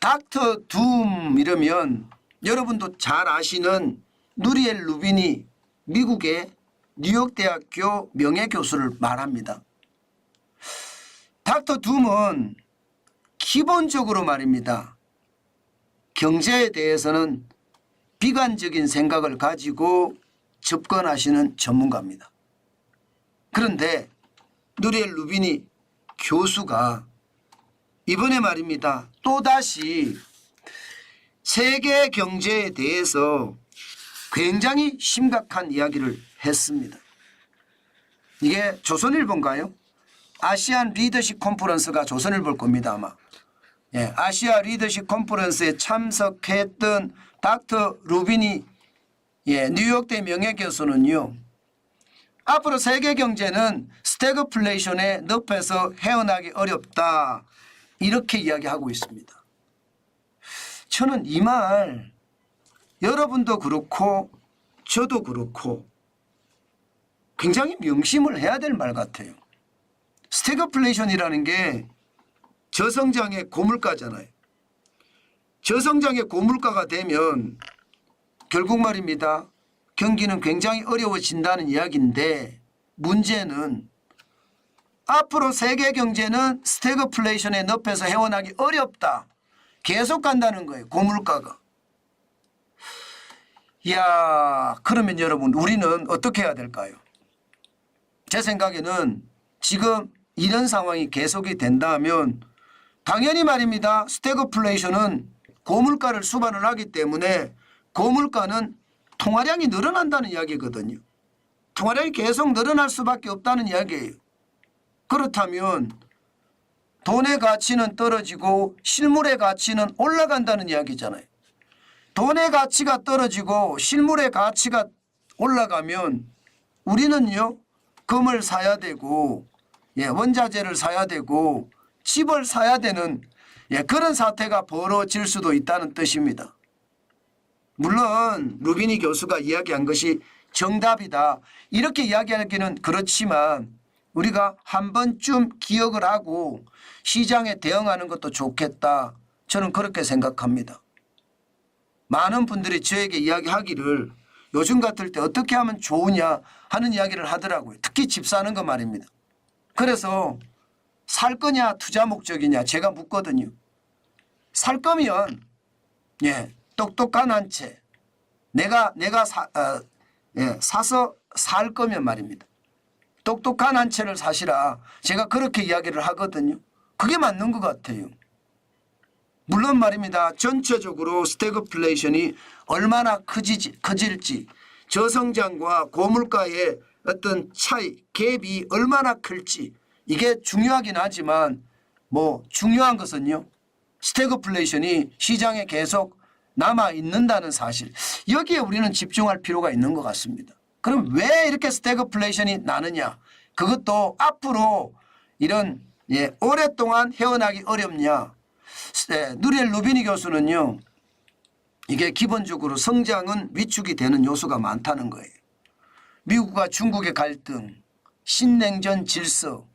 닥터 둠 이러면 여러분도 잘 아시는 누리엘 루빈이 미국의 뉴욕대학교 명예교수를 말합니다. 닥터 둠은 기본적으로 말입니다. 경제에 대해서는 비관적인 생각을 가지고 접근하시는 전문가입니다. 그런데 누리엘 루빈이 교수가 이번에 말입니다. 또다시 세계 경제에 대해서 굉장히 심각한 이야기를 했습니다. 이게 조선일보인가요? 아시안 리더십 컨퍼런스가 조선일보일 겁니다 아마. 예, 아시아 리더십 컨퍼런스에 참석했던 닥터 루빈이 뉴욕대 명예교수는요. 앞으로 세계 경제는 스태그플레이션의 늪에서 헤어나기 어렵다. 이렇게 이야기하고 있습니다. 저는 이 말 여러분도 그렇고 저도 그렇고 굉장히 명심을 해야 될 말 같아요. 스태그플레이션이라는 게 저성장의 고물가잖아요. 저성장의 고물가가 되면 결국 말입니다. 경기는 굉장히 어려워진다는 이야기인데 문제는 앞으로 세계 경제는 스태그플레이션의 늪에서 헤어나기 어렵다. 계속 간다는 거예요. 고물가가. 이야, 그러면 여러분 우리는 어떻게 해야 될까요? 제 생각에는 지금 이런 상황이 계속이 된다면 당연히 말입니다. 스태그플레이션은 고물가를 수반을 하기 때문에 고물가는 통화량이 늘어난다는 이야기거든요. 통화량이 계속 늘어날 수밖에 없다는 이야기예요. 그렇다면 돈의 가치는 떨어지고 실물의 가치는 올라간다는 이야기잖아요. 돈의 가치가 떨어지고 실물의 가치가 올라가면 우리는요. 금을 사야 되고 원자재를 사야 되고 집을 사야 되는 그런 사태가 벌어질 수도 있다는 뜻입니다. 물론 루비니 교수가 이야기한 것이 정답이다. 이렇게 이야기하기는 그렇지만 우리가 한 번쯤 기억을 하고 시장에 대응하는 것도 좋겠다. 저는 그렇게 생각합니다. 많은 분들이 저에게 이야기하기를 요즘 같을 때 어떻게 하면 좋으냐 하는 이야기를 하더라고요. 특히 집 사는 거 말입니다. 그래서 살 거냐 투자 목적이냐 제가 묻거든요. 살 거면 똑똑한 한 채 내가 사서 살 거면 말입니다. 똑똑한 한 채를 사시라. 제가 그렇게 이야기를 하거든요. 그게 맞는 것 같아요. 물론 말입니다. 전체적으로 스태그플레이션이 얼마나 커질지 저성장과 고물가의 어떤 차이, 갭이 얼마나 클지 이게 중요하긴 하지만 중요한 것은요. 스태그플레이션이 시장에 계속 남아있는다는 사실. 여기에 우리는 집중할 필요가 있는 것 같습니다. 그럼 왜 이렇게 스태그플레이션이 나느냐. 그것도 앞으로 이런 오랫동안 헤어나기 어렵냐. 누리엘 루비니 교수는요. 이게 기본적으로 성장은 위축이 되는 요소가 많다는 거예요. 미국과 중국의 갈등, 신냉전 질서,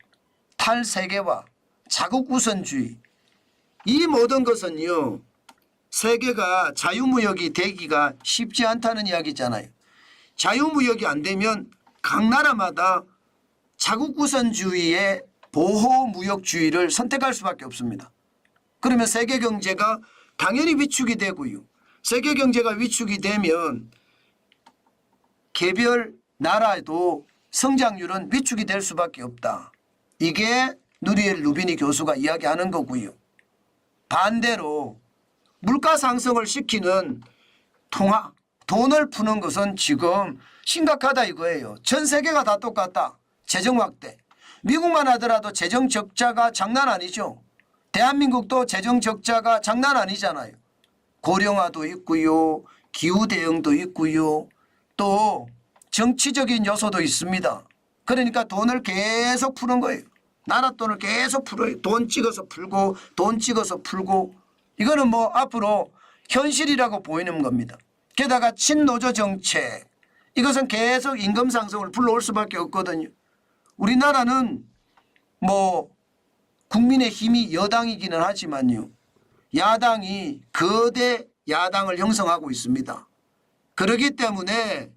탈세계화, 자국 우선주의 이 모든 것은요. 세계가 자유무역이 되기가 쉽지 않다는 이야기잖아요. 자유무역이 안 되면 각 나라마다 자국 우선주의의 보호무역주의를 선택할 수밖에 없습니다. 그러면 세계 경제가 당연히 위축이 되고요. 세계 경제가 위축이 되면 개별 나라에도 성장률은 위축이 될 수밖에 없다. 이게 누리엘 루비니 교수가 이야기하는 거고요. 반대로 물가 상승을 시키는 통화, 돈을 푸는 것은 지금 심각하다 이거예요. 전 세계가 다 똑같다. 재정 확대. 미국만 하더라도 재정 적자가 장난 아니죠. 대한민국도 재정 적자가 장난 아니잖아요. 고령화도 있고요. 기후 대응도 있고요. 또 정치적인 요소도 있습니다. 그러니까 돈을 계속 푸는 거예요. 나라 돈을 계속 풀어요. 돈 찍어서 풀고 돈 찍어서 풀고 이거는 앞으로 현실이라고 보이는 겁니다. 게다가 친노조 정책 이것은 계속 임금 상승을 불러올 수밖에 없거든요. 우리나라는 국민의 힘이 여당이기는 하지만요. 야당이 거대 야당을 형성하고 있습니다. 그렇기 때문에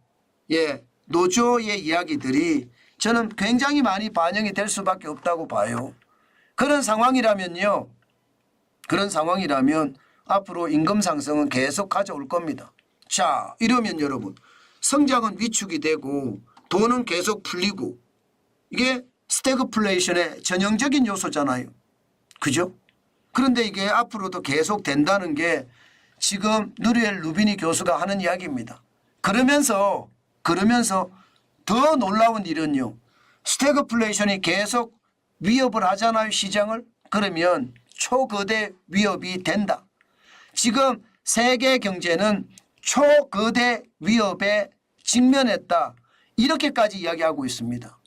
노조의 이야기들이 저는 굉장히 많이 반영이 될 수밖에 없다고 봐요. 그런 상황이라면요. 그런 상황이라면 앞으로 임금 상승은 계속 가져올 겁니다. 자, 이러면 여러분 성장은 위축이 되고 돈은 계속 풀리고 이게 스태그플레이션의 전형적인 요소잖아요. 그죠? 그런데 이게 앞으로도 계속 된다는 게 지금 누리엘 루비니 교수가 하는 이야기입니다. 그러면서 더 놀라운 일은요. 스태그플레이션이 계속 위협을 하잖아요. 시장을. 그러면 초거대 위협이 된다. 지금 세계 경제는 초거대 위협에 직면했다. 이렇게까지 이야기하고 있습니다.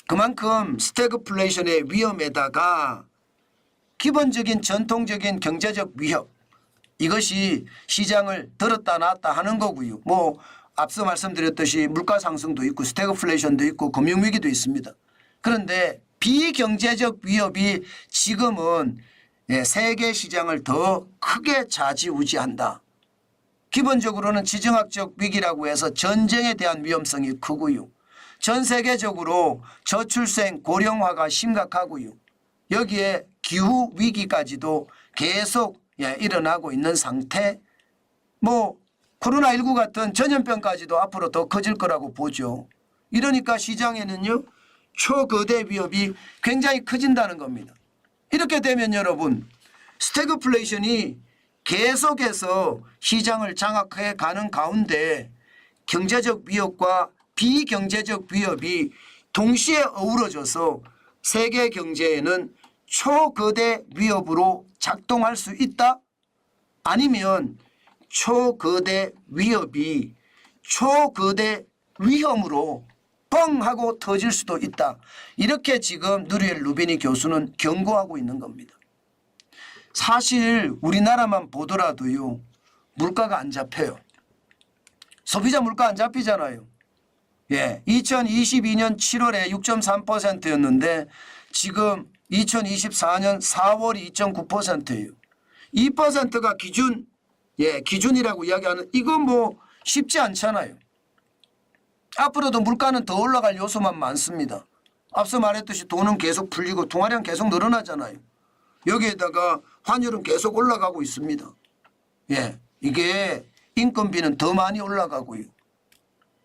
그만큼 스태그플레이션의 위험에다가 기본적인 전통적인 경제적 위협 이것이 시장을 들었다 놨다 하는 거고요. 뭐 앞서 말씀드렸듯이 물가 상승도 있고 스태그플레이션도 있고 금융위기도 있습니다. 그런데 비경제적 위협이 지금은 세계 시장을 더 크게 좌지우지한다. 기본적으로는 지정학적 위기라고 해서 전쟁에 대한 위험성이 크고요. 전 세계적으로 저출생 고령화가 심각하고요. 여기에 기후 위기까지도 계속 일어나고 있는 상태. 뭐 코로나19 같은 전염병까지도 앞으로 더 커질 거라고 보죠. 이러니까 시장에는요. 초거대 위협이 굉장히 커진다는 겁니다. 이렇게 되면 여러분 스태그플레이션이 계속해서 시장을 장악해 가는 가운데 경제적 위협과 비경제적 위협이 동시에 어우러져서 세계 경제에는 초거대 위협으로 작동할 수 있다? 아니면 초거대 위협이 초거대 위험으로 뻥 하고 터질 수도 있다. 이렇게 지금 누리엘 루비니 교수는 경고하고 있는 겁니다. 사실 우리나라만 보더라도요. 물가가 안 잡혀요. 소비자 물가 안 잡히잖아요. 2022년 7월에 6.3%였는데 지금 2024년 4월이 2.9%예요. 2%가 기준이라고 이야기하는 이건 뭐 쉽지 않잖아요. 앞으로도 물가는 더 올라갈 요소만 많습니다. 앞서 말했듯이 돈은 계속 풀리고 통화량 계속 늘어나잖아요. 여기에다가 환율은 계속 올라가고 있습니다. 이게 인건비는 더 많이 올라가고요.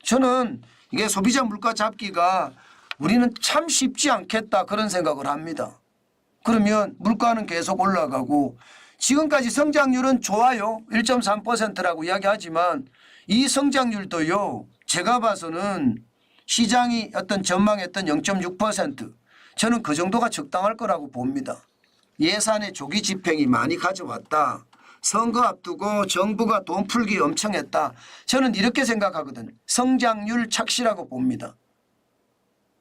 저는 이게 소비자 물가 잡기가 우리는 참 쉽지 않겠다 그런 생각을 합니다. 그러면 물가는 계속 올라가고 지금까지 성장률은 좋아요. 1.3%라고 이야기하지만 이 성장률도요. 제가 봐서는 시장이 어떤 전망했던 0.6% 저는 그 정도가 적당할 거라고 봅니다. 예산의 조기 집행이 많이 가져왔다. 선거 앞두고 정부가 돈 풀기 엄청 했다. 저는 이렇게 생각하거든요. 성장률 착시라고 봅니다.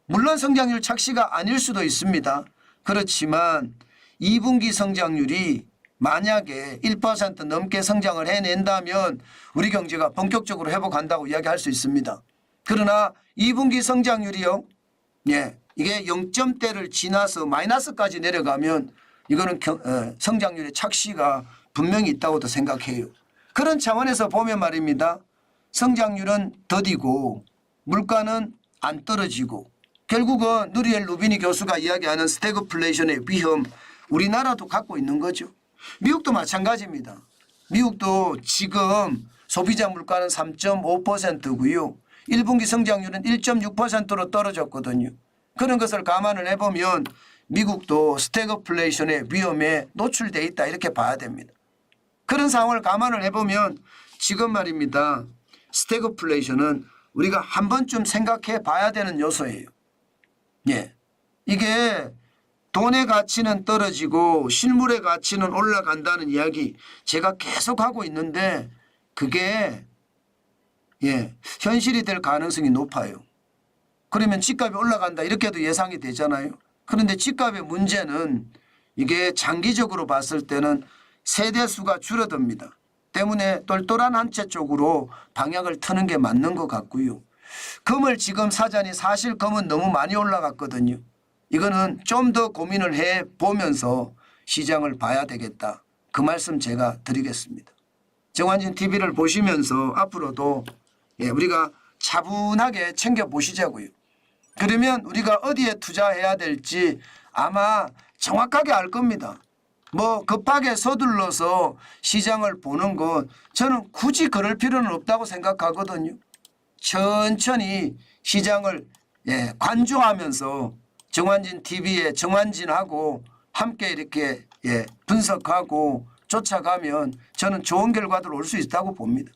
물론 성장률 착시가 아닐 수도 있습니다. 그렇지만 2분기 성장률이 만약에 1% 넘게 성장을 해낸다면 우리 경제가 본격적으로 회복한다고 이야기할 수 있습니다. 그러나 2분기 성장률이요. 이게 0점대를 지나서 마이너스까지 내려가면 이거는 성장률의 착시가 분명히 있다고도 생각해요. 그런 차원에서 보면 말입니다. 성장률은 더디고 물가는 안 떨어지고 결국은 누리엘 루비니 교수가 이야기하는 스태그플레이션의 위험 우리나라도 갖고 있는 거죠. 미국도 마찬가지입니다. 미국도 지금 소비자 물가는 3.5%고요. 1분기 성장률은 1.6%로 떨어졌거든요. 그런 것을 감안을 해보면 미국도 스태그플레이션의 위험에 노출되어 있다 이렇게 봐야 됩니다. 그런 상황을 감안을 해보면 지금 말입니다. 스태그플레이션은 우리가 한 번쯤 생각해 봐야 되는 요소예요. 이게 돈의 가치는 떨어지고 실물의 가치는 올라간다는 이야기 제가 계속 하고 있는데 그게 현실이 될 가능성이 높아요. 그러면 집값이 올라간다 이렇게도 예상이 되잖아요. 그런데 집값의 문제는 이게 장기적으로 봤을 때는 세대수가 줄어듭니다. 때문에 똘똘한 한 채 쪽으로 방향을 트는 게 맞는 것 같고요. 금을 지금 사자니 사실 금은 너무 많이 올라갔거든요. 이거는 좀 더 고민을 해보면서 시장을 봐야 되겠다. 그 말씀 제가 드리겠습니다. 정환진 TV를 보시면서 앞으로도 우리가 차분하게 챙겨보시자고요. 그러면 우리가 어디에 투자해야 될지 아마 정확하게 알 겁니다. 뭐 급하게 서둘러서 시장을 보는 것 저는 굳이 그럴 필요는 없다고 생각하거든요. 천천히 시장을 관조하면서 정환진 TV에 정환진하고 함께 이렇게 분석하고 쫓아가면 저는 좋은 결과들 올 수 있다고 봅니다.